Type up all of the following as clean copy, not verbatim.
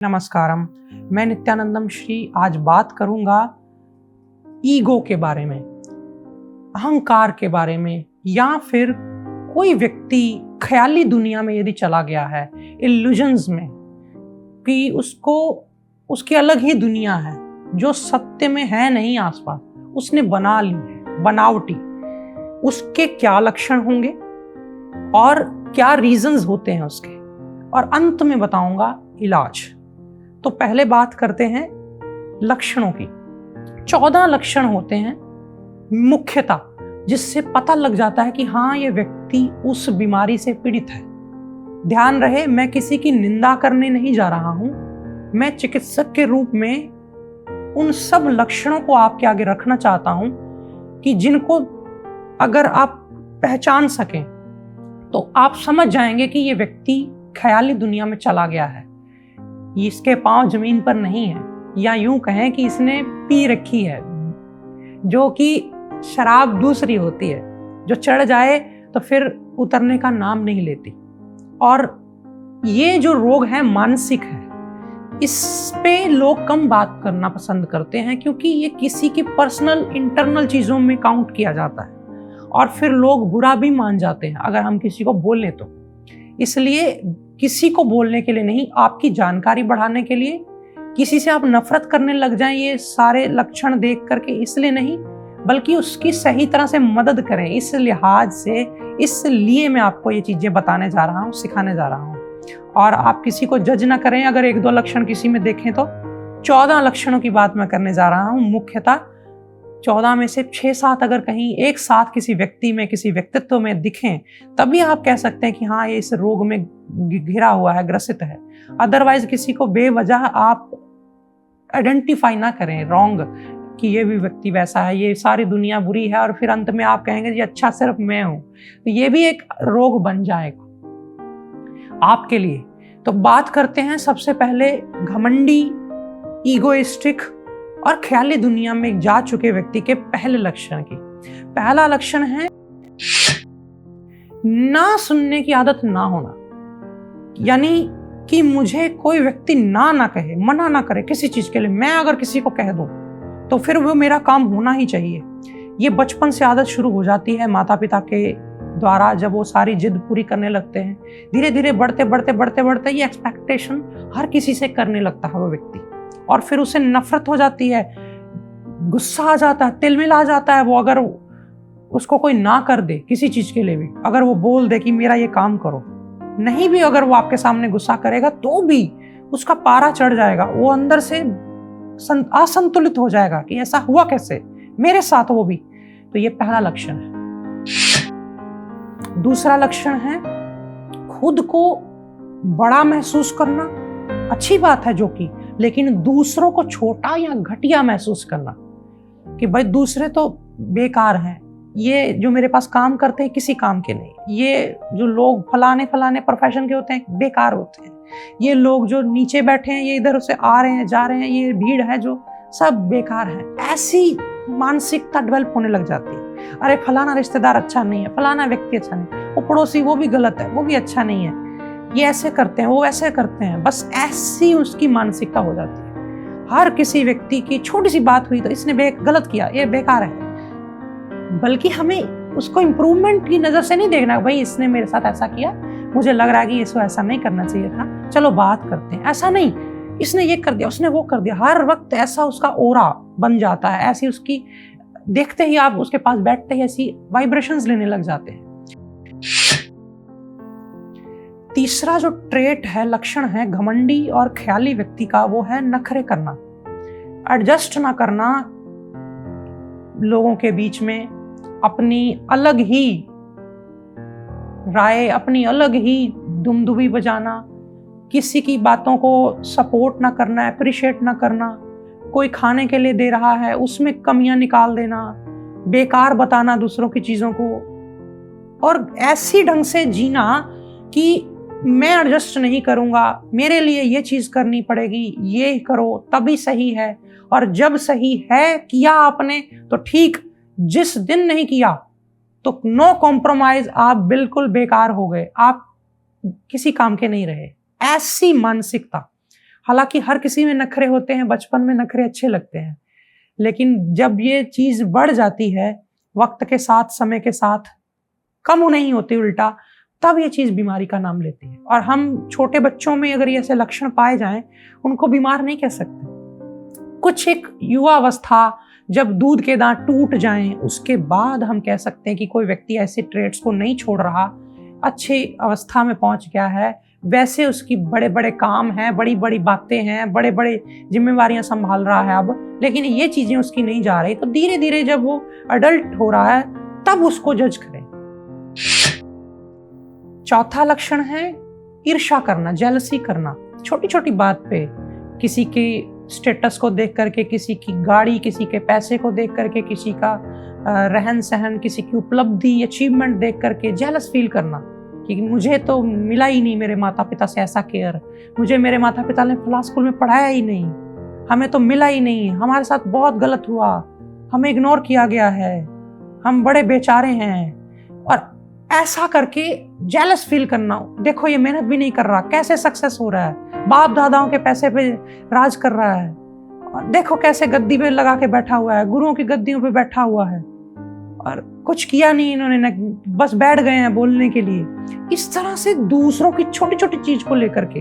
नमस्कारम। मैं नित्यानंदम श्री आज बात करूंगा ईगो के बारे में, अहंकार के बारे में, या फिर कोई व्यक्ति ख्याली दुनिया में यदि चला गया है, इल्यूजन्स में, कि उसको उसकी अलग ही दुनिया है जो सत्य में है नहीं आसपास, उसने बना ली है बनावटी। उसके क्या लक्षण होंगे और क्या रीजंस होते हैं उसके, और अंत में बताऊंगा इलाज। तो पहले बात करते हैं लक्षणों की। 14 लक्षण होते हैं मुख्यतः, जिससे पता लग जाता है कि हाँ, ये व्यक्ति उस बीमारी से पीड़ित है। ध्यान रहे, मैं किसी की निंदा करने नहीं जा रहा हूं। मैं चिकित्सक के रूप में उन सब लक्षणों को आपके आगे रखना चाहता हूं कि जिनको अगर आप पहचान सकें तो आप समझ जाएंगे कि ये व्यक्ति ख्याली दुनिया में चला गया है, इसके पांव जमीन पर नहीं है, या यूं कहें कि इसने पी रखी है, जो कि शराब दूसरी होती है, जो चढ़ जाए तो फिर उतरने का नाम नहीं लेती। और ये जो रोग है मानसिक है, इस पे लोग कम बात करना पसंद करते हैं, क्योंकि ये किसी की पर्सनल इंटरनल चीजों में काउंट किया जाता है और फिर लोग बुरा भी मान जाते हैं अगर हम किसी को बोलें तो। इसलिए किसी को बोलने के लिए नहीं, आपकी जानकारी बढ़ाने के लिए, किसी से आप नफरत करने लग जाएं ये सारे लक्षण देख करके, इसलिए नहीं, बल्कि उसकी सही तरह से मदद करें। इस लिहाज से, इसलिए मैं आपको ये चीजें बताने जा रहा हूँ, सिखाने जा रहा हूँ। और आप किसी को जज ना करें अगर 1-2 लक्षण किसी में देखें तो। 14 लक्षणों की बात मैं करने जा रहा हूँ। मुख्यतः 14 में से 6-7 अगर कहीं एक साथ किसी व्यक्ति में, किसी व्यक्तित्व में दिखें, तभी आप कह सकते हैं कि हाँ, ये इस रोग में घिरा हुआ है, ग्रसित है। अदरवाइज किसी को बेवजह आप आइडेंटिफाई ना करें रॉन्ग, कि ये भी व्यक्ति वैसा है, ये सारी दुनिया बुरी है, और फिर अंत में आप कहेंगे जी अच्छा सिर्फ मैं हूं, तो ये भी एक रोग बन जाएगा आपके लिए। तो बात करते हैं सबसे पहले घमंडी, ईगोइस्टिक और ख्याली दुनिया में जा चुके व्यक्ति के पहले लक्षण की। पहला लक्षण है ना सुनने की आदत ना होना, यानी कि मुझे कोई व्यक्ति ना कहे, मना ना करे किसी चीज के लिए। मैं अगर किसी को कह दूं तो फिर वो मेरा काम होना ही चाहिए। ये बचपन से आदत शुरू हो जाती है माता पिता के द्वारा, जब वो सारी जिद पूरी करने लगते हैं। धीरे धीरे बढ़ते बढ़ते बढ़ते बढ़ते ये एक्सपेक्टेशन हर किसी से करने लगता है वो व्यक्ति, और फिर उसे नफरत हो जाती है, गुस्सा आ जाता है, तिलमिल आ जाता है। वो अगर उसको कोई ना कर दे किसी चीज के लिए भी, अगर वो बोल दे कि मेरा ये काम करो, नहीं भी अगर वो आपके सामने गुस्सा करेगा तो भी उसका पारा चढ़ जाएगा, वो अंदर से असंतुलित हो जाएगा कि ऐसा हुआ कैसे मेरे साथ, वो भी। तो ये पहला लक्षण है। दूसरा लक्षण है खुद को बड़ा महसूस करना। अच्छी बात है जो कि, लेकिन दूसरों को छोटा या घटिया महसूस करना, कि भाई दूसरे तो बेकार हैं, ये जो मेरे पास काम करते हैं किसी काम के नहीं, ये जो लोग फलाने फलाने प्रोफेशन के होते हैं बेकार होते हैं, ये लोग जो नीचे बैठे हैं, ये इधर से आ रहे हैं जा रहे हैं, ये भीड़ है जो सब बेकार है। ऐसी मानसिकता डेवलप होने लग जाती है। अरे फलाना रिश्तेदार अच्छा नहीं है, फलाना व्यक्ति अच्छा नहीं, वो पड़ोसी वो भी गलत है, वो भी अच्छा नहीं है, ये ऐसे करते हैं, वो वैसे करते हैं, बस ऐसी उसकी मानसिकता हो जाती है। हर किसी व्यक्ति की छोटी सी बात हुई तो इसने गलत किया, ये बेकार है। बल्कि हमें उसको इम्प्रूवमेंट की नजर से नहीं देखना, भाई इसने मेरे साथ ऐसा किया, मुझे लग रहा है कि इसको ऐसा नहीं करना चाहिए था, चलो बात करते हैं। ऐसा नहीं, इसने ये कर दिया, उसने वो कर दिया, हर वक्त ऐसा उसका ओरा बन जाता है, ऐसी उसकी देखते ही आप उसके पास बैठते ही ऐसी वाइब्रेशंस लेने लग जाते हैं। तीसरा जो ट्रेट है, लक्षण है घमंडी और ख्याली व्यक्ति का, वो है नखरे करना, एडजस्ट ना करना लोगों के बीच में, अपनी अलग ही राय, अपनी अलग ही दुमदुबी बजाना, किसी की बातों को सपोर्ट ना करना, अप्रिशिएट ना करना, कोई खाने के लिए दे रहा है उसमें कमियां निकाल देना, बेकार बताना दूसरों की चीजों को, और ऐसी ढंग से जीना कि मैं एडजस्ट नहीं करूंगा, मेरे लिए ये चीज करनी पड़ेगी, ये करो तभी सही है, और जब सही है किया आपने तो ठीक, जिस दिन नहीं किया तो नो कॉम्प्रोमाइज, आप बिल्कुल बेकार हो गए, आप किसी काम के नहीं रहे। ऐसी मानसिकता हालांकि हर किसी में नखरे होते हैं, बचपन में नखरे अच्छे लगते हैं, लेकिन जब ये चीज बढ़ जाती है वक्त के साथ, समय के साथ, कम नहीं होती उल्टा, तब ये चीज बीमारी का नाम लेती है। और हम छोटे बच्चों में अगर ये ऐसे लक्षण पाए जाएं, उनको बीमार नहीं कह सकते। कुछ एक युवा अवस्था, जब दूध के दांत टूट जाएं, उसके बाद हम कह सकते हैं कि कोई व्यक्ति ऐसे ट्रेड्स को नहीं छोड़ रहा, अच्छी अवस्था में पहुंच गया है, वैसे उसकी बड़े बड़े काम हैं, बड़ी बड़ी बातें हैं, बड़े बड़े जिम्मेवारियां संभाल रहा है अब, लेकिन ये चीजें उसकी नहीं जा रही। तो धीरे धीरे जब वो अडल्ट हो रहा है तब उसको जज करें। चौथा लक्षण है ईर्ष्या करना, जेलसी करना। छोटी छोटी बात पे, किसी के स्टेटस को देख करके, किसी की गाड़ी, किसी के पैसे को देख करके, किसी का रहन सहन, किसी की उपलब्धि, अचीवमेंट देख करके जेलस फील करना कि मुझे तो मिला ही नहीं मेरे माता पिता से ऐसा केयर, मुझे मेरे माता पिता ने फला स्कूल में पढ़ाया ही नहीं, हमें तो मिला ही नहीं, हमारे साथ बहुत गलत हुआ, हमें इग्नोर किया गया है, हम बड़े बेचारे हैं। और ऐसा करके जेलस फील करना, देखो ये मेहनत भी नहीं कर रहा, कैसे सक्सेस हो रहा है, बाप दादाओं के पैसे पे राज कर रहा है, और देखो कैसे गद्दी पे लगा के बैठा हुआ है, गुरुओं की गद्दियों पे बैठा हुआ है, और कुछ किया नहीं इन्होंने, बस बैठ गए हैं बोलने के लिए। इस तरह से दूसरों की छोटी छोटी चीज को लेकर के,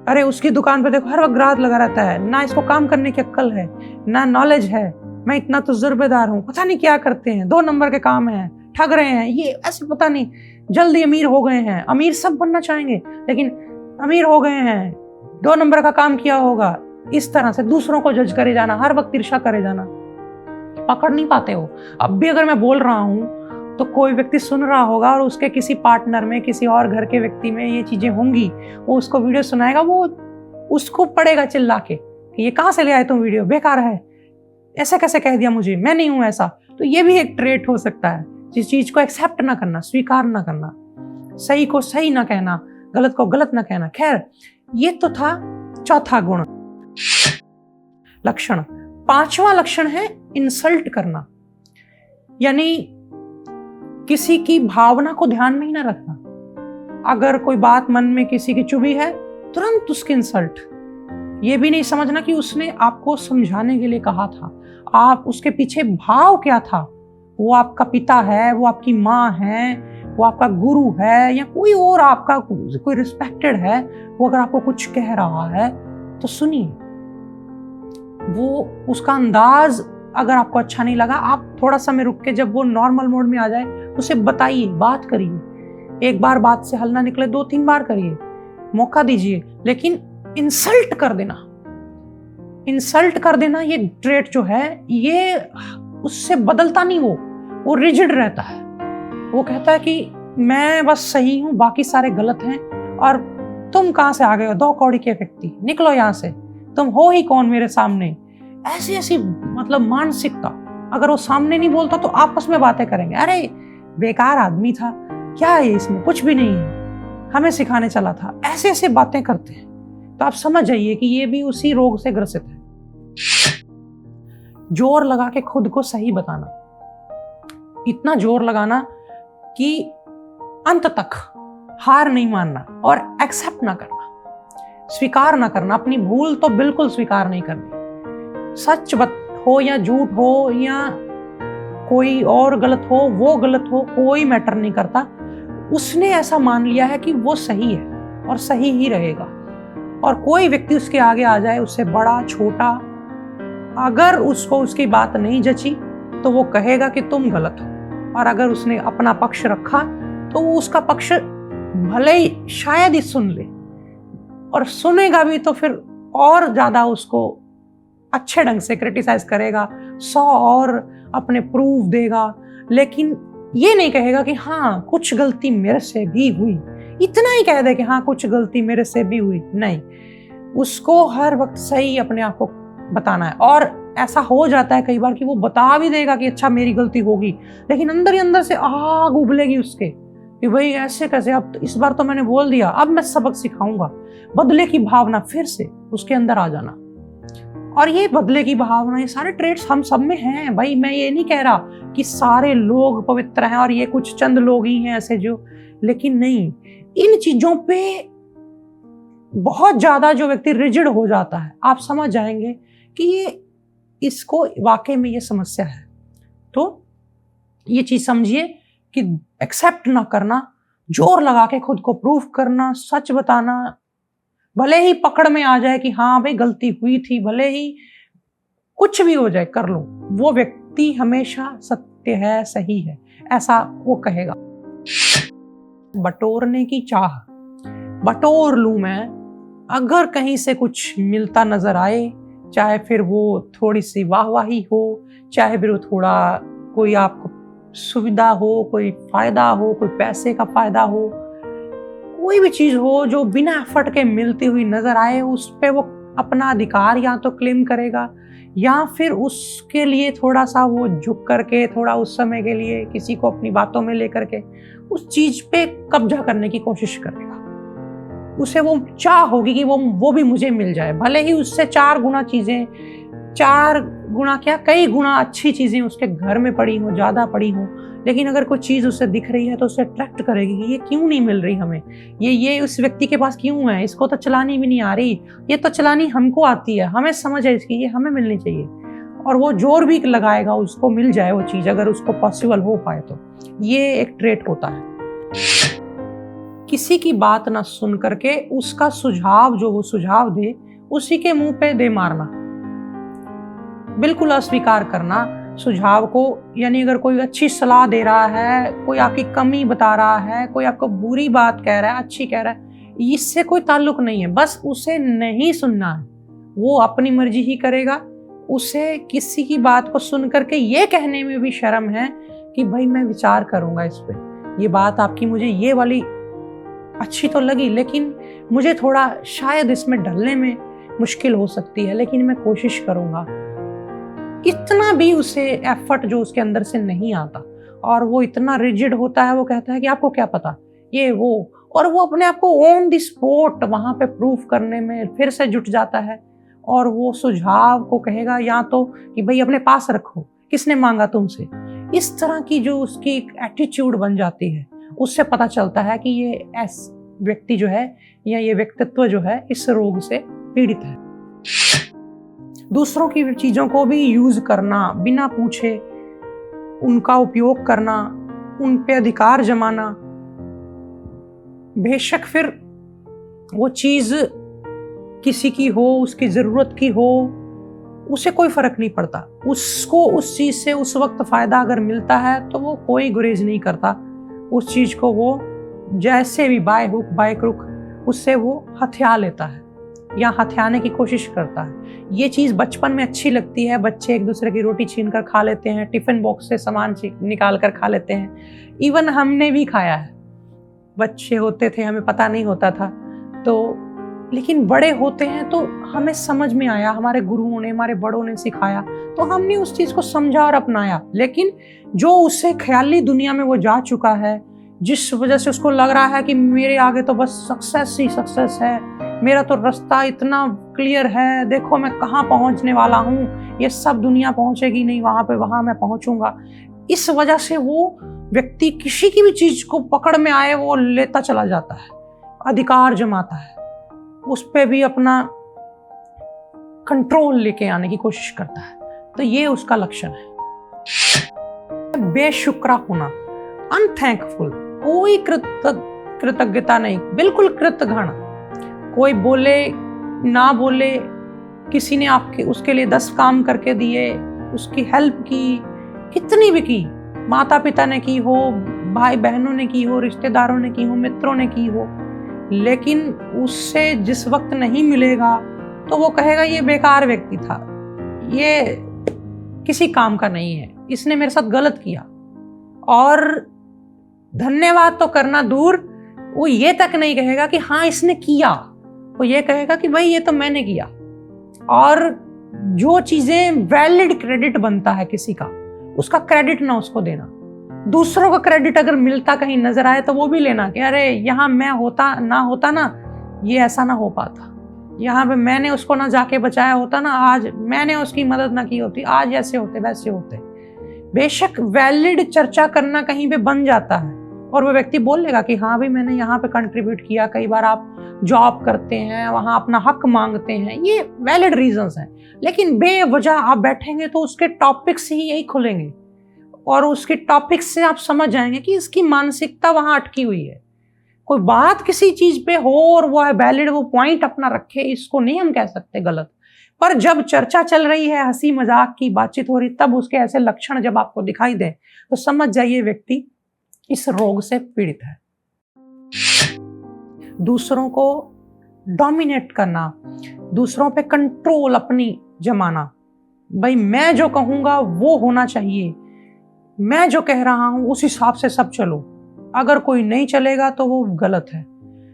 अरे उसकी दुकान पे देखो हर वक्त ग्राहक लगा रहता है, ना इसको काम करने की अक्ल है, ना नॉलेज है, मैं इतना तजुर्बेदार हूँ, पता नहीं क्या करते हैं, 2 नंबर के काम है, ठग रहे हैं, ये ऐसे पता नहीं जल्दी अमीर हो गए हैं। अमीर सब बनना चाहेंगे, लेकिन अमीर हो गए हैं, 2 नंबर का काम किया होगा। इस तरह से दूसरों को जज करे जाना, हर वक्त ईर्ष्या करे जाना, पकड़ नहीं पाते हो। अब भी अगर मैं बोल रहा हूँ तो कोई व्यक्ति सुन रहा होगा और उसके किसी पार्टनर में, किसी और घर के व्यक्ति में ये चीजें होंगी, वो उसको वीडियो सुनाएगा, वो उसको पड़ेगा चिल्ला के कि ये कहाँ से ले आए तुम, वीडियो बेकार है, ऐसे कैसे कह दिया मुझे, मैं नहीं हूं ऐसा। तो ये भी एक ट्रेट हो सकता है, जिस चीज को एक्सेप्ट ना करना, स्वीकार ना करना, सही को सही ना कहना, गलत को गलत ना कहना। खैर, ये तो था चौथा गुण, लक्षण। 5वां लक्षण है इंसल्ट करना, यानी किसी की भावना को ध्यान में ही ना रखना। अगर कोई बात मन में किसी की चुभी है, तुरंत उसकी इंसल्ट। ये भी नहीं समझना कि उसने आपको समझाने के लिए कहा था, आप उसके पीछे भाव क्या था, वो आपका पिता है, वो आपकी माँ है, वो आपका गुरु है, या कोई और आपका कोई रिस्पेक्टेड है, वो अगर आपको कुछ कह रहा है तो सुनिए। वो उसका अंदाज अगर आपको अच्छा नहीं लगा, आप थोड़ा समय रुक के, जब वो नॉर्मल मोड में आ जाए, उसे बताइए, बात करिए। एक बार बात से हल ना निकले, 2-3 बार करिए, मौका दीजिए। लेकिन इंसल्ट कर देना, इंसल्ट कर देना, ये ट्रेट जो है, ये उससे बदलता नहीं, वो रिजिड रहता है। वो कहता है कि मैं बस सही हूं, बाकी सारे गलत हैं, और तुम कहां से आ गए हो, 2 कौड़ी के व्यक्ति, निकलो यहां से, तुम हो ही कौन मेरे सामने। ऐसी ऐसी मतलब मानसिकता। अगर वो सामने नहीं बोलता तो आपस में बातें करेंगे, अरे बेकार आदमी था, क्या है इसमें, कुछ भी नहीं है, हमें सिखाने चला था, ऐसे ऐसे बातें करते हैं। तो आप समझ जाइए कि ये भी उसी रोग से ग्रसित है। जोर लगा के खुद को सही बताना, इतना जोर लगाना कि अंत तक हार नहीं मानना और एक्सेप्ट ना करना, स्वीकार ना करना, अपनी भूल तो बिल्कुल स्वीकार नहीं करनी। सच हो या झूठ हो या कोई और गलत हो, वो गलत हो, कोई मैटर नहीं करता। उसने ऐसा मान लिया है कि वो सही है और सही ही रहेगा, और कोई व्यक्ति उसके आगे आ जाए, उससे बड़ा छोटा, अगर उसको उसकी बात नहीं जची तो वो कहेगा कि तुम गलत हो, और अगर उसने अपना पक्ष रखा तो वो उसका पक्ष भले ही शायद ही सुन ले, और सुनेगा भी तो फिर और ज्यादा उसको अच्छे ढंग से क्रिटिसाइज करेगा, 100 और अपने प्रूफ देगा, लेकिन ये नहीं कहेगा कि हाँ कुछ गलती मेरे से भी हुई। इतना ही कह दे कि हाँ कुछ गलती मेरे से भी हुई, नहीं, उसको हर वक्त सही अपने आप को बताना है। और ऐसा हो जाता है कई बार कि वो बता भी देगा कि अच्छा मेरी गलती होगी, लेकिन अंदर ही अंदर से आग उबलेगी उसके कि भाई ऐसे कैसे, अब इस बार तो मैंने बोल दिया, अब मैं सबक सिखाऊंगा। बदले की भावना फिर से उसके अंदर आ जाना, और ये बदले की भावना, ये सारे ट्रेट्स हम सब में हैं भाई। मैं ये नहीं कह रहा कि सारे लोग पवित्र हैं और ये कुछ चंद लोग ही हैं ऐसे जो, लेकिन नहीं, इन चीजों पे बहुत ज़्यादा जो व्यक्ति रिजिड हो जाता है, आप समझ जाएंगे कि इसको वाकई में ये समस्या है। तो ये चीज़ समझिए कि एक्सेप्ट ना करना, जोर लगा के खुद को प्रूफ करना, सच बताना, भले ही पकड़ में आ जाए कि हाँ भाई गलती हुई थी, भले ही कुछ भी हो जाए कर लो, वो व्यक्ति हमेशा सत्य है, सही है, ऐसा वो कहेगा। बटोरने की चाह, बटोर लूं मैं, अगर कहीं से कुछ मिलता नजर आए, चाहे फिर वो थोड़ी सी वाहवाही हो, चाहे फिर वो थोड़ा कोई आपको सुविधा हो, कोई फायदा हो, कोई पैसे का फायदा हो, कोई भी चीज हो जो बिना एफर्ट के मिलती हुई नजर आए, उस पे वो अपना अधिकार या तो क्लेम करेगा या फिर उसके लिए थोड़ा सा वो झुक करके, थोड़ा उस समय के लिए किसी को अपनी बातों में लेकर के उस चीज पे कब्जा करने की कोशिश करेगा। उसे वो चाह होगी कि वो भी मुझे मिल जाए, भले ही उससे 4 गुना चीजें, 4 गुना क्या, कई गुना अच्छी चीजें उसके घर में पड़ी हो, ज्यादा पड़ी हो, लेकिन अगर कोई चीज उससे दिख रही है तो उसे अट्रैक्ट करेगी कि ये क्यों नहीं मिल रही हमें, ये उस व्यक्ति के पास क्यों है, इसको तो चलानी भी नहीं आ रही, ये तो चलानी हमको आती है, हमें समझ है इसकी, ये हमें मिलनी चाहिए। और वो जोर भी लगाएगा उसको मिल जाए वो चीज, अगर उसको पॉसिबल हो पाए तो। ये एक ट्रेट होता है। किसी की बात ना सुन करके उसका सुझाव जो वो सुझाव दे उसी के मुंह पे दे मारना, बिल्कुल अस्वीकार करना सुझाव को। यानी अगर कोई अच्छी सलाह दे रहा है, कोई आपकी कमी बता रहा है, कोई आपको बुरी बात कह रहा है, अच्छी कह रहा है, इससे कोई ताल्लुक नहीं है, बस उसे नहीं सुनना है, वो अपनी मर्जी ही करेगा। उसे किसी की बात को सुन करके ये कहने में भी शर्म है कि भाई मैं विचार करूंगा इस पे, ये बात आपकी मुझे ये वाली अच्छी तो लगी, लेकिन मुझे थोड़ा शायद इसमें ढलने में मुश्किल हो सकती है, लेकिन मैं कोशिश करूंगा। इतना भी उसे एफर्ट जो उसके अंदर से नहीं आता, और वो इतना रिजिड होता है, वो कहता है कि आपको क्या पता, ये वो, और वो अपने आप को ऑन द स्पॉट वहां पे प्रूफ करने में फिर से जुट जाता है, और वो सुझाव को कहेगा या तो कि भाई अपने पास रखो, किसने मांगा तुमसे। इस तरह की जो उसकी एक एटीट्यूड बन जाती है, उससे पता चलता है कि ये व्यक्ति जो है या ये व्यक्तित्व जो है इस रोग से पीड़ित है। दूसरों की चीजों को भी यूज करना, बिना पूछे उनका उपयोग करना, उन पे अधिकार जमाना, बेशक फिर वो चीज किसी की हो, उसकी जरूरत की हो, उसे कोई फर्क नहीं पड़ता। उसको उस चीज से उस वक्त फायदा अगर मिलता है तो वो कोई गुरेज नहीं करता, उस चीज को वो जैसे भी बाय हुक बाय क्रुक उससे वो हथिया लेता है या हथियाने की कोशिश करता है। ये चीज बचपन में अच्छी लगती है, बच्चे एक दूसरे की रोटी छीन कर खा लेते हैं, टिफिन बॉक्स से सामान निकाल कर खा लेते हैं, इवन हमने भी खाया है। बच्चे होते थे हमें पता नहीं होता था, तो लेकिन बड़े होते हैं तो हमें समझ में आया, हमारे गुरुओं ने, हमारे बड़ों ने सिखाया, तो हमने उस चीज को समझा और अपनाया। लेकिन जो उससे ख्याली दुनिया में वो जा चुका है, जिस वजह से उसको लग रहा है कि मेरे आगे तो बस सक्सेस ही सक्सेस है, मेरा तो रास्ता इतना क्लियर है, देखो मैं कहाँ पहुंचने वाला हूँ, ये सब दुनिया पहुंचेगी नहीं वहां पे, वहां मैं पहुंचूंगा। इस वजह से वो व्यक्ति किसी की भी चीज को पकड़ में आए वो लेता चला जाता है, अधिकार जमाता है, उस पे भी अपना कंट्रोल लेके आने की कोशिश करता है। तो ये उसका लक्षण है। बेशुक्र होना, अनथैंकफुल, कोई कृतज्ञता नहीं, बिल्कुल कृतघ्न। कोई बोले ना बोले, किसी ने आपके उसके लिए 10 काम करके दिए, उसकी हेल्प की, कितनी भी की, माता पिता ने की हो, भाई बहनों ने की हो, रिश्तेदारों ने की हो, मित्रों ने की हो, लेकिन उससे जिस वक्त नहीं मिलेगा तो वो कहेगा ये बेकार व्यक्ति था, ये किसी काम का नहीं है, इसने मेरे साथ गलत किया। और धन्यवाद तो करना दूर, वो ये तक नहीं कहेगा कि हाँ इसने किया, वो ये कहेगा कि भाई ये तो मैंने किया। और जो चीजें वैलिड क्रेडिट बनता है किसी का, उसका क्रेडिट ना उसको देना, दूसरों का क्रेडिट अगर मिलता कहीं नजर आए तो वो भी लेना कि अरे यहाँ मैं होता ना, ये ऐसा ना हो पाता, यहाँ पे मैंने उसको ना जाके बचाया होता ना, आज मैंने उसकी मदद ना की होती, आज ऐसे होते वैसे होते। बेशक वैलिड चर्चा करना कहीं पे बन जाता है, और वो व्यक्ति बोल लेगा कि हाँ भाई मैंने यहाँ पे कंट्रीब्यूट किया, कई बार आप जॉब करते हैं, वहाँ अपना हक मांगते हैं, ये वैलिड रीजंस हैं। लेकिन बेवजह आप बैठेंगे तो उसके टॉपिक्स ही यही खुलेंगे और उसके टॉपिक्स से आप समझ जाएंगे कि इसकी मानसिकता वहाँ अटकी हुई है। कोई बात किसी चीज पे हो और वो है वैलिड, वो पॉइंट अपना रखे, इसको नहीं हम कह सकते गलत। पर जब चर्चा चल रही है, हंसी मजाक की बातचीत हो रही, तब उसके ऐसे लक्षण जब आपको दिखाई दे तो समझ जाइए व्यक्ति इस रोग से पीड़ित है। दूसरों को डोमिनेट करना, दूसरों पे कंट्रोल अपनी जमाना, भाई मैं जो कहूंगा वो होना चाहिए, मैं जो कह रहा हूं उस हिसाब से सब चलो, अगर कोई नहीं चलेगा तो वो गलत है।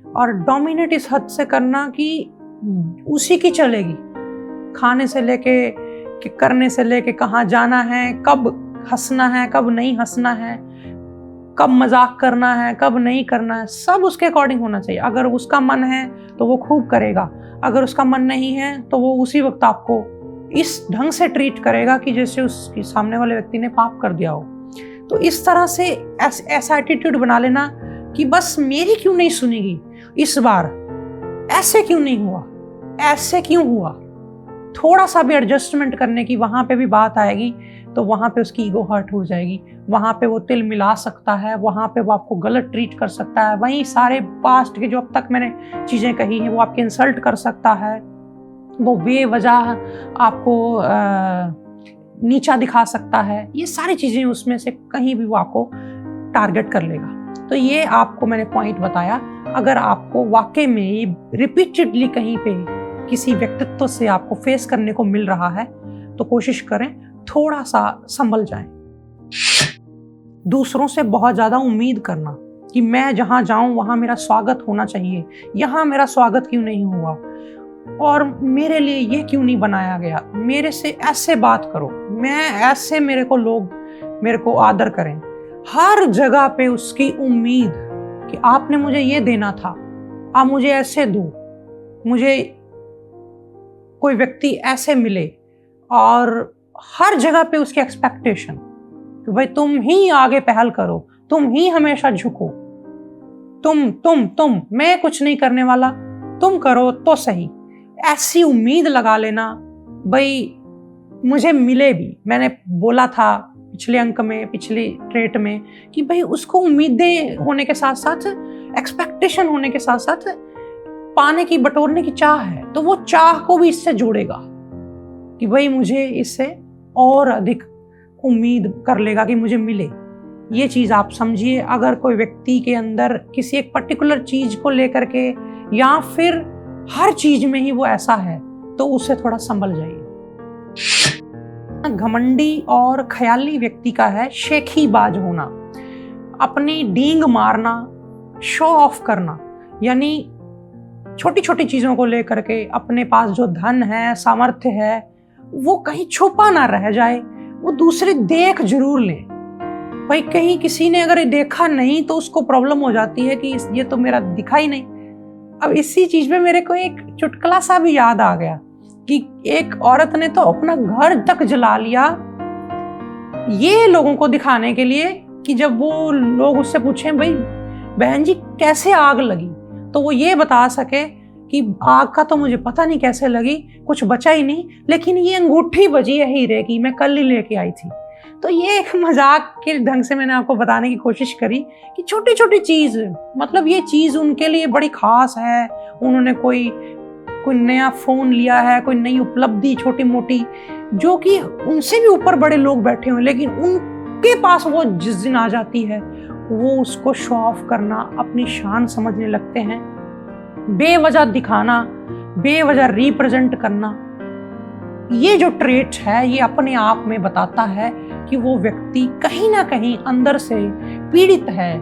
और डोमिनेट इस हद से करना कि उसी की चलेगी, खाने से लेके कि करने से लेके कहाँ जाना है, कब हंसना है, कब नहीं हंसना है, कब मजाक करना है, कब नहीं करना है, सब उसके अकॉर्डिंग होना चाहिए। अगर उसका मन है तो वो खूब करेगा, अगर उसका मन नहीं है तो वो उसी वक्त आपको इस ढंग से ट्रीट करेगा कि जैसे उसके सामने वाले व्यक्ति ने पाप कर दिया हो। तो इस तरह से ऐसा एटीट्यूड बना लेना कि बस मेरी क्यों नहीं सुनेगी इस बार, ऐसे क्यों नहीं हुआ, ऐसे क्यों हुआ, थोड़ा सा भी एडजस्टमेंट करने की वहां पे भी बात आएगी तो वहां पे उसकी ईगो हर्ट हो जाएगी, वहां पे वो तिल मिला सकता है, वहां पे वो आपको गलत ट्रीट कर सकता है, वहीं सारे पास्ट के जो अब तक मैंने चीजें कही हैं वो आपके इंसल्ट कर सकता है, वो बेवजह आपको नीचा दिखा सकता है, ये सारी चीजें उसमें से कहीं भी वो आपको टारगेट कर लेगा। तो ये आपको मैंने पॉइंट बताया। अगर आपको वाकई में ये रिपीटेडली कहीं पे किसी व्यक्तित्व से आपको फेस करने को मिल रहा है तो कोशिश करें थोड़ा सा संभल जाएं। दूसरों से बहुत ज्यादा उम्मीद करना कि मैं जहां जाऊं वहां मेरा स्वागत होना चाहिए, यहाँ मेरा स्वागत क्यों नहीं हुआ, और मेरे लिए ये क्यों नहीं बनाया गया, मेरे से ऐसे बात करो, मैं ऐसे, मेरे को लोग मेरे को आदर करें। हर जगह पे उसकी उम्मीद कि आपने मुझे ये देना था, आप मुझे ऐसे दो, मुझे कोई व्यक्ति ऐसे मिले, और हर जगह पे उसकी एक्सपेक्टेशन कि भाई तुम ही आगे पहल करो, तुम ही हमेशा झुको, तुम मैं कुछ नहीं करने वाला, तुम करो तो सही, ऐसी उम्मीद लगा लेना। भाई मुझे मिले भी, मैंने बोला था पिछले अंक में, पिछले ट्रेट में कि भाई उसको उम्मीदें होने के साथ साथ, एक्सपेक्टेशन होने के साथ साथ पाने की, बटोरने की चाह है, तो वो चाह को भी इससे जोड़ेगा कि भाई मुझे इससे और अधिक उम्मीद कर लेगा कि मुझे मिले। ये चीज आप समझिए। अगर कोई व्यक्ति के अंदर किसी एक पर्टिकुलर चीज को लेकर के या फिर हर चीज में ही वो ऐसा है तो उससे थोड़ा संभल जाइए। घमंडी और ख्याली व्यक्ति का है शेखीबाज होना, अपनी डींग मारना, शो ऑफ करना, यानी छोटी छोटी चीजों को लेकर के अपने पास जो धन है, सामर्थ्य है, वो कहीं छुपा ना रह जाए, वो दूसरे देख जरूर ले। भाई कहीं किसी ने अगर देखा नहीं तो उसको प्रॉब्लम हो जाती है कि ये तो मेरा दिखा ही नहीं। अब इसी चीज में मेरे को एक चुटकुला सा भी याद आ गया कि एक औरत ने तो अपना घर तक जला लिया ये लोगों को दिखाने के लिए कि जब वो लोग उससे पूछें भाई बहन जी कैसे आग लगी, तो वो ये बता सके कि आग का तो मुझे पता नहीं कैसे लगी, कुछ बचा ही नहीं, लेकिन ये अंगूठी बजी है हीरे की, मैं कल ही लेके आई थी। तो ये एक मजाक के ढंग से मैंने आपको बताने की कोशिश करी कि छोटी छोटी चीज, मतलब ये चीज उनके लिए बड़ी खास है, उन्होंने कोई नया फोन लिया है, कोई नई उपलब्धि छोटी मोटी, जो कि उनसे भी ऊपर बड़े लोग बैठे हुए, लेकिन उनके पास वो जिस दिन आ जाती है वो उसको शो ऑफ करना अपनी शान समझने लगते हैं। बेवजह दिखाना, बेवजह रिप्रेजेंट करना, ये जो ट्रेट है ये अपने आप में बताता है कि वो व्यक्ति कहीं ना कहीं अंदर से पीड़ित है,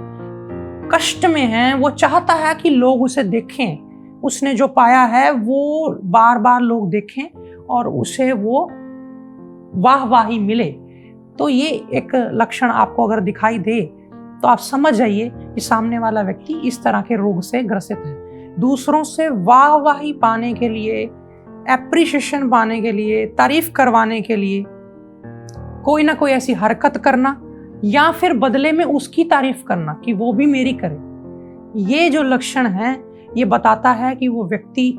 कष्ट में है। वो चाहता है कि लोग उसे देखें, उसने जो पाया है वो बार बार लोग देखें और उसे वो वाहवाही मिले। तो ये एक लक्षण आपको अगर दिखाई दे तो आप समझ जाइए कि सामने वाला व्यक्ति इस तरह के रोग से ग्रसित है। दूसरों से वाहवाही पाने के लिए, एप्रिशिएशन पाने के लिए, तारीफ करवाने के लिए कोई ना कोई ऐसी हरकत करना या फिर बदले में उसकी तारीफ करना कि वो भी मेरी करे। ये जो लक्षण है ये बताता है कि वो व्यक्ति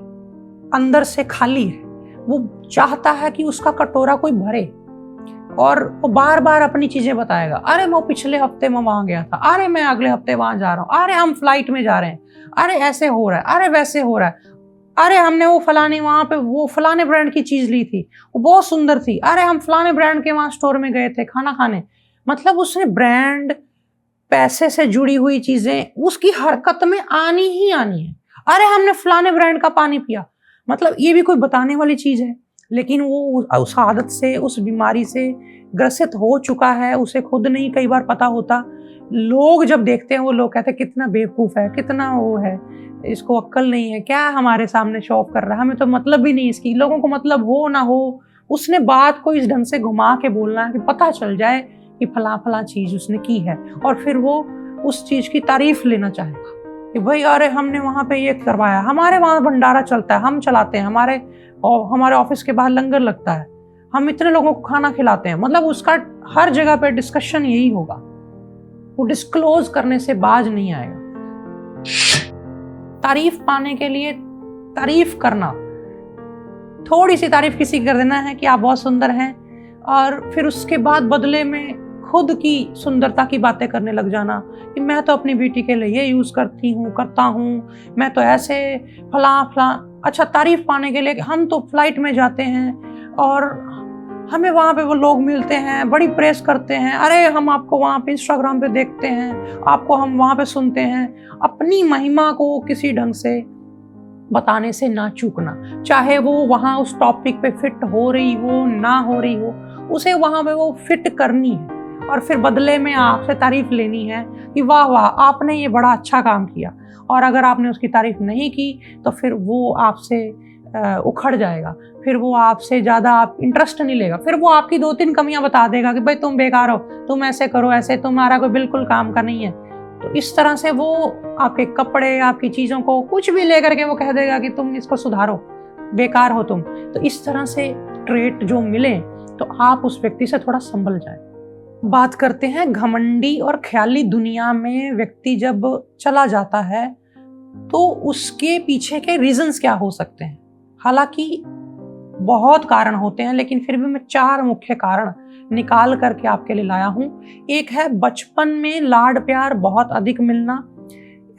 अंदर से खाली है। वो चाहता है कि उसका कटोरा कोई भरे, और वो बार बार अपनी चीजें बताएगा। अरे मैं पिछले हफ्ते में वहां गया था, अरे मैं अगले हफ्ते वहां जा रहा हूँ, अरे हम फ्लाइट में जा रहे हैं, अरे ऐसे हो रहा है, अरे वैसे हो रहा है, अरे हमने वो फलाने वहां पे वो फलाने ब्रांड की चीज ली थी, वो बहुत सुंदर थी, अरे हम फलाने ब्रांड के वहां स्टोर में गए थे खाना खाने। मतलब उसने ब्रांड, पैसे से जुड़ी हुई चीजें उसकी हरकत में आनी ही आनी है। अरे हमने फलाने ब्रांड का पानी पिया। मतलब ये भी कोई बताने वाली चीज है, लेकिन वो उस आदत से, उस बीमारी से ग्रसित हो चुका है, उसे खुद नहीं कई बार पता होता। लोग जब देखते हैं वो लोग कहते हैं कितना बेवकूफ है, कितना वो है, इसको अक्ल नहीं है, क्या हमारे सामने शो ऑफ कर रहा है, हमें तो मतलब भी नहीं इसकी। लोगों को मतलब हो ना हो, उसने बात को इस ढंग से घुमा के बोलना है कि पता चल जाए कि फला फला चीज उसने की है, और फिर वो उस चीज की तारीफ लेना चाहेगा कि भाई अरे हमने वहां पे ये करवाया, हमारे वहां भंडारा चलता है, हम चलाते हैं, हमारे ऑफिस के बाहर लंगर लगता है, हम इतने लोगों को खाना खिलाते हैं। मतलब उसका हर जगह पे डिस्कशन यही होगा, वो डिस्क्लोज करने से बाज नहीं आएगा। तारीफ पाने के लिए तारीफ करना, थोड़ी सी तारीफ किसी की कर देना है कि आप बहुत सुंदर हैं, और फिर उसके बाद बदले में खुद की सुंदरता की बातें करने लग जाना कि मैं तो अपनी ब्यूटी के लिए ये यूज करता हूँ, मैं तो ऐसे फला फला। अच्छा, तारीफ पाने के लिए हम तो फ्लाइट में जाते हैं और हमें वहाँ पे वो लोग मिलते हैं, बड़ी प्रेस करते हैं, अरे हम आपको वहाँ पे इंस्टाग्राम पे देखते हैं, आपको हम वहाँ पे सुनते हैं। अपनी महिमा को किसी ढंग से बताने से ना चूकना, चाहे वो वहाँ उस टॉपिक पे फिट हो रही हो ना हो रही हो, उसे वहाँ पे वो फिट करनी है, और फिर बदले में आपसे तारीफ लेनी है कि वाह वाह आपने ये बड़ा अच्छा काम किया। और अगर आपने उसकी तारीफ नहीं की तो फिर वो आपसे उखड़ जाएगा, फिर वो आपसे ज़्यादा आप इंटरेस्ट नहीं लेगा, फिर वो आपकी 2-3 कमियां बता देगा कि भाई तुम बेकार हो, तुम ऐसे करो, ऐसे तुम्हारा कोई बिल्कुल काम का नहीं है। तो इस तरह से वो आपके कपड़े, आपकी चीज़ों को कुछ भी लेकर के वो कह देगा कि तुम इसको सुधारो, बेकार हो तुम। तो इस तरह से ट्रेट जो मिले तो आप उस व्यक्ति से थोड़ा संभल जाए। बात करते हैं घमंडी और ख्याली दुनिया में व्यक्ति जब चला जाता है तो उसके पीछे के रीजंस क्या हो सकते हैं। हालांकि बहुत कारण होते हैं, लेकिन फिर भी मैं 4 मुख्य कारण निकाल करके आपके लिए लाया हूं। एक है बचपन में लाड प्यार बहुत अधिक मिलना,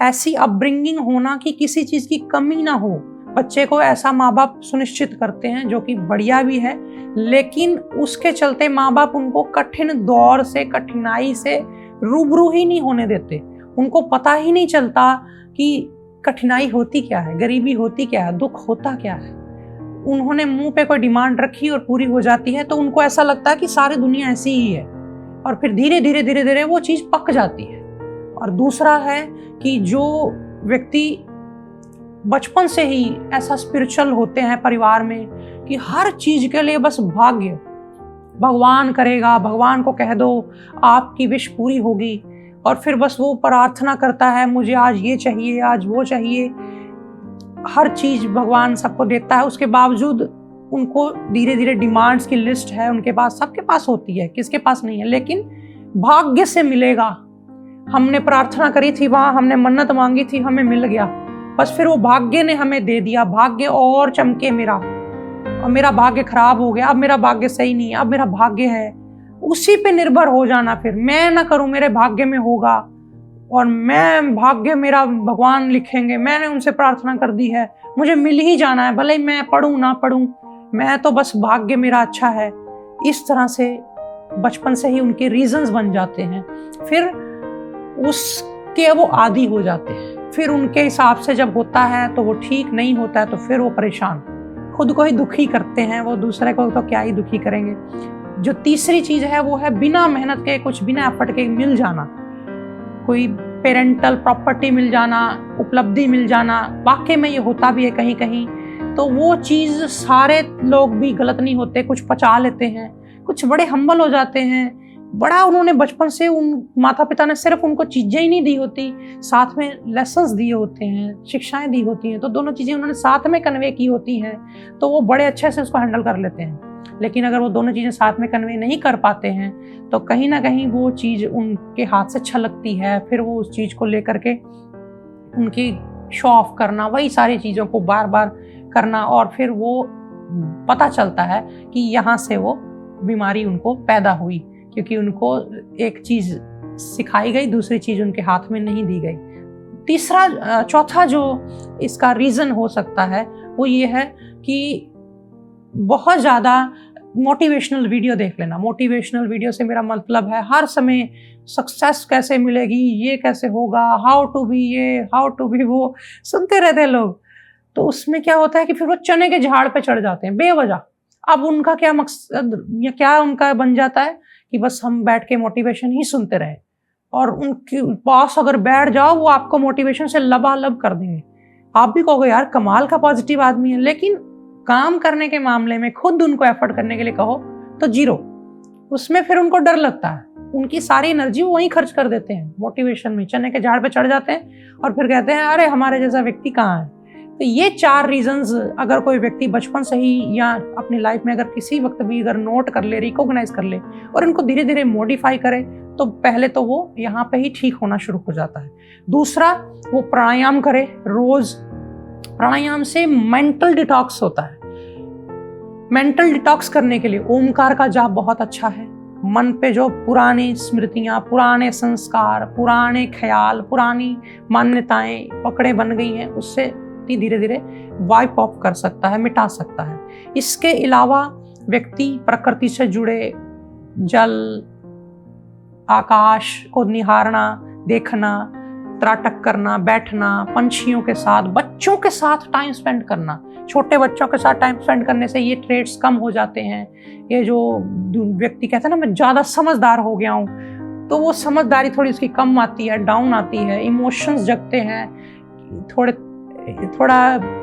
ऐसी अपब्रिंगिंग होना कि किसी चीज की कमी ना हो। बच्चे को ऐसा माँ बाप सुनिश्चित करते हैं जो कि बढ़िया भी है, लेकिन उसके चलते माँ बाप उनको कठिन दौर से, कठिनाई से रूबरू ही नहीं होने देते। उनको पता ही नहीं चलता कि कठिनाई होती क्या है, गरीबी होती क्या है, दुख होता क्या है। उन्होंने मुंह पे कोई डिमांड रखी और पूरी हो जाती है तो उनको ऐसा लगता है कि सारी दुनिया ऐसी ही है, और फिर धीरे धीरे वो चीज पक जाती है। और दूसरा है कि जो व्यक्ति बचपन से ही ऐसा स्पिरिचुअल होते हैं परिवार में कि हर चीज के लिए बस भाग्य, भगवान करेगा, भगवान को कह दो आपकी विश पूरी होगी, और फिर बस वो प्रार्थना करता है मुझे आज ये चाहिए, आज वो चाहिए, हर चीज भगवान सबको देता है। उसके बावजूद उनको धीरे धीरे डिमांड्स की लिस्ट है उनके पास, सबके पास होती है, किसके पास नहीं है, लेकिन भाग्य से मिलेगा। हमने प्रार्थना करी थी, वहां हमने मन्नत मांगी थी, हमें मिल गया, बस फिर वो भाग्य ने हमें दे दिया। भाग्य और चमके मेरा, और मेरा भाग्य खराब हो गया, अब मेरा भाग्य सही नहीं है, अब मेरा भाग्य है, उसी पे निर्भर हो जाना। फिर मैं ना करूं, मेरे भाग्य में होगा, और मैं भाग्य मेरा भगवान लिखेंगे, मैंने उनसे प्रार्थना कर दी है, मुझे मिल ही जाना है, भले ही मैं पढ़ूं ना पढ़ूं, मैं तो बस भाग्य मेरा अच्छा है। इस तरह से बचपन से ही उनके रीजंस बन जाते हैं, फिर उसके वो आदी हो जाते हैं। फिर उनके हिसाब से जब होता है तो वो ठीक नहीं होता है तो फिर वो परेशान, खुद को ही दुखी करते हैं, वो दूसरे को तो क्या ही दुखी करेंगे। जो तीसरी चीज है वो है बिना मेहनत के, कुछ बिना एफर्ट के मिल जाना, कोई पेरेंटल प्रॉपर्टी मिल जाना, उपलब्धि मिल जाना। वाकई में ये होता भी है कहीं कहीं, तो वो चीज सारे लोग भी गलत नहीं होते, कुछ पचा लेते हैं, कुछ बड़े हम्बल हो जाते हैं। बड़ा उन्होंने बचपन से, उन माता पिता ने सिर्फ उनको चीजें ही नहीं दी होती, साथ में लेसन्स दिए होते हैं, शिक्षाएं दी होती हैं, तो दोनों चीजें उन्होंने साथ में कन्वे की होती हैं, तो वो बड़े अच्छे से उसको हैंडल कर लेते हैं। लेकिन अगर वो दोनों चीज़ें साथ में कन्वे नहीं कर पाते हैं तो कहीं ना कहीं वो चीज़ उनके हाथ से छलकती है, फिर वो उस चीज़ को लेकर के उनकी शो ऑफ करना, वही सारी चीज़ों को बार बार करना, और फिर वो पता चलता है कि यहाँ से वो बीमारी उनको पैदा हुई, क्योंकि उनको एक चीज़ सिखाई गई, दूसरी चीज़ उनके हाथ में नहीं दी गई। चौथा जो इसका रीज़न हो सकता है वो ये है कि बहुत ज़्यादा मोटिवेशनल वीडियो देख लेना। मोटिवेशनल वीडियो से मेरा मतलब है हर समय सक्सेस कैसे मिलेगी, ये कैसे होगा, हाउ टू बी ये, हाउ टू बी वो, सुनते रहते हैं लोग। तो उसमें क्या होता है कि फिर वो चने के झाड़ पे चढ़ जाते हैं बेवजह। अब उनका क्या मकसद या क्या उनका बन जाता है कि बस हम बैठ के मोटिवेशन ही सुनते रहें, और उनके पास अगर बैठ जाओ वो आपको मोटिवेशन से लबालब कर देंगे। आप भी कहोगे यार कमाल का पॉजिटिव आदमी है, लेकिन काम करने के मामले में खुद उनको एफर्ट करने के लिए कहो तो जीरो। उसमें फिर उनको डर लगता है, उनकी सारी एनर्जी वो वहीं खर्च कर देते हैं मोटिवेशन में, चने के झाड़ पे चढ़ जाते हैं और फिर कहते हैं अरे हमारे जैसा व्यक्ति कहाँ है। तो ये 4 रीजंस अगर कोई व्यक्ति बचपन से ही या अपनी लाइफ में अगर किसी वक्त भी अगर नोट कर ले, रिकॉग्नाइज कर ले और इनको धीरे धीरे मॉडिफाई करे, तो पहले तो वो यहाँ पे ही ठीक होना शुरू हो जाता है। दूसरा, वो प्राणायाम करे रोज। प्राणायाम से मेंटल डिटॉक्स होता है। मेंटल डिटॉक्स करने के लिए ओमकार का जाप बहुत अच्छा है। मन पे जो पुरानी स्मृतियां, पुराने संस्कार, पुराने ख्याल, पुरानी मान्यताएं पकड़े बन गई हैं, उससे धीरे धीरे वाइप ऑफ कर सकता है, मिटा सकता है। इसके अलावा व्यक्ति प्रकृति से जुड़े, जल, आकाश को निहारना, देखना, त्राटक करना, बैठना, पंछियों के साथ, बच्चों के साथ टाइम स्पेंड करना। छोटे बच्चों के साथ टाइम स्पेंड करने से ये ट्रेड्स कम हो जाते हैं। ये जो व्यक्ति कहता है ना मैं ज़्यादा समझदार हो गया हूँ, तो वो समझदारी थोड़ी उसकी कम आती है, डाउन आती है, इमोशंस जगते हैं, थोड़ा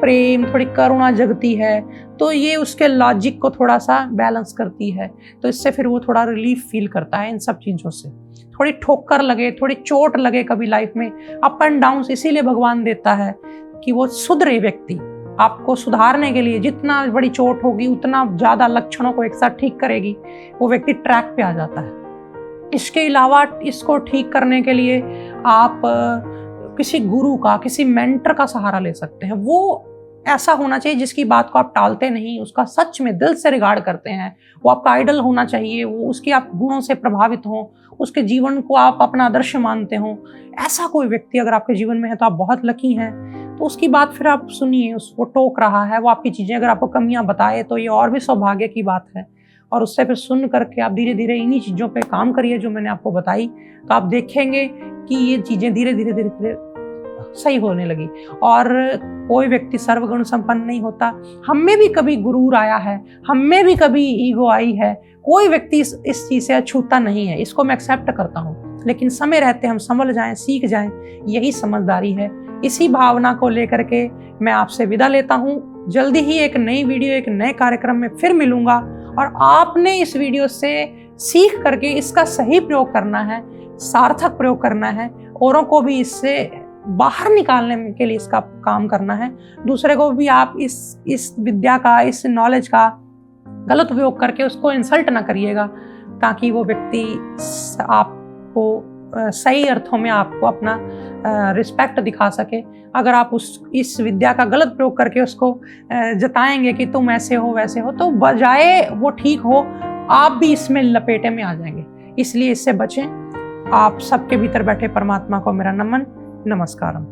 प्रेम, थोड़ी करुणा जगती है, तो ये उसके लॉजिक को थोड़ा सा बैलेंस करती है। तो इससे फिर वो थोड़ा रिलीफ फील करता है इन सब चीज़ों से। थोड़ी ठोकर लगे, थोड़ी चोट लगे कभी लाइफ में, अप एंड डाउन, इसीलिए भगवान देता है कि वो सुधरे व्यक्ति। आपको सुधारने के लिए जितना बड़ी चोट होगी उतना ज़्यादा लक्षणों को एक साथ ठीक करेगी, वो व्यक्ति ट्रैक पे आ जाता है। इसके अलावा इसको ठीक करने के लिए आप किसी गुरु का, किसी मेंटर का सहारा ले सकते हैं। वो ऐसा होना चाहिए जिसकी बात को आप टालते नहीं, उसका सच में दिल से रिगार्ड करते हैं। वो आपका आइडल होना चाहिए, वो उसके आप गुणों से प्रभावित हों, उसके जीवन को आप अपना आदर्श मानते हों। ऐसा कोई व्यक्ति अगर आपके जीवन में है तो आप बहुत लकी हैं। तो उसकी बात फिर आप सुनिए, उसको टोक रहा है, वो आपकी चीज़ें अगर आपको कमियां बताए तो ये और भी सौभाग्य की बात है। और उससे फिर सुन करके आप धीरे धीरे इन्हीं चीज़ों पे काम करिए जो मैंने आपको बताई, तो आप देखेंगे कि ये चीज़ें धीरे धीरे धीरे धीरे सही होने लगी। और कोई व्यक्ति सर्वगुण संपन्न नहीं होता। हम में भी कभी गुरूर आया है, हम में भी कभी ईगो आई है। कोई व्यक्ति इस चीज़ से अछूता नहीं है, इसको मैं एक्सेप्ट करता हूँ। लेकिन समय रहते हम संभल जाएं, सीख जाएं, यही समझदारी है। इसी भावना को लेकर के मैं आपसे विदा लेता हूँ। जल्दी ही एक नई वीडियो, एक नए कार्यक्रम में फिर मिलूंगा, और आपने इस वीडियो से सीख करके इसका सही प्रयोग करना है, सार्थक प्रयोग करना है, औरों को भी इससे बाहर निकालने के लिए इसका काम करना है। दूसरे को भी आप इस विद्या का, इस नॉलेज का गलत उपयोग करके उसको इंसल्ट ना करिएगा, ताकि वो व्यक्ति आपको सही अर्थों में आपको अपना रिस्पेक्ट दिखा सके। अगर आप इस विद्या का गलत प्रयोग करके उसको जताएंगे कि तुम ऐसे हो वैसे हो, तो बजाय वो ठीक हो, आप भी इसमें लपेटे में आ जाएंगे। इसलिए इससे बचें। आप सबके भीतर बैठे परमात्मा को मेरा नमन, नमस्कारम।